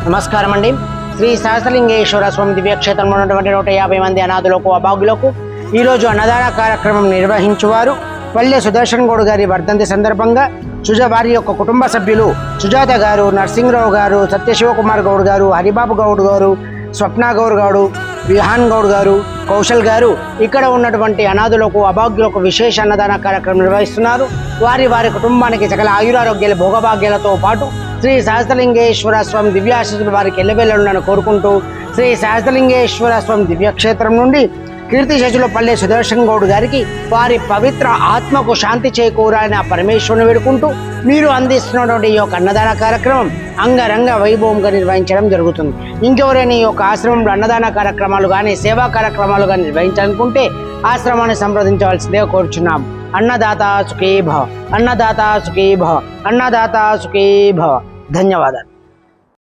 నమస్కారం అండి. శ్రీ సహస్రలింగేశ్వర స్వామి దివ్యక్షేత్రంలో ఉన్నటువంటి 150 మంది అనాథులకు అభాగ్యులకు ఈరోజు అన్నదాన కార్యక్రమం నిర్వహించువారు పల్లె సుదర్శన్ గౌడ్ గారి వర్ధంతి సందర్భంగా వారి యొక్క కుటుంబ సభ్యులు సుజాత గారు, నర్సింగరావు గారు, సత్యశివకుమార్ గౌడ్ గారు, హరిబాబు గౌడ్ గారు, స్వప్న గౌడ్ గారు, విహాన్ గౌడ్ గారు, కౌశల్ గారు ఇక్కడ ఉన్నటువంటి అనాథులకు అభాగ్యులకు విశేష అన్నదాన కార్యక్రమం నిర్వహిస్తున్నారు. వారి కుటుంబానికి సకల ఆయురారోగ్యాల భోగభాగ్యాలతో పాటు శ్రీ సహస్రలింగేశ్వర స్వామి దివ్యాశీస్సులు వారికి ఎల్లవెల్లలను కోరుకుంటూ శ్రీ సహస్రలింగేశ్వర స్వామి దివ్యక్షేత్రం నుండి కీర్తిశేషులు పల్లె సుదర్శన్ గౌడ్ గారికి వారి పవిత్ర ఆత్మకు శాంతి చేకూరాలని ఆ పరమేశ్వరుని వేడుకుంటూ మీరు అందిస్తున్నటువంటి ఈ యొక్క అన్నదాన కార్యక్రమం అంగరంగ వైభవంగా నిర్వహించడం జరుగుతుంది. ఇంకెవరైనా ఈ యొక్క ఆశ్రమంలో అన్నదాన కార్యక్రమాలు కానీ సేవా కార్యక్రమాలు కానీ నిర్వహించాలనుకుంటే ఆశ్రమాన్ని సంప్రదించవలసిందిగా కోరుచున్నాం. అన్నదాత సుఖీ భవ, అన్నదాత సుఖీ భవ, అన్నదాత సుఖీ భవ. ధన్యవాదాలు.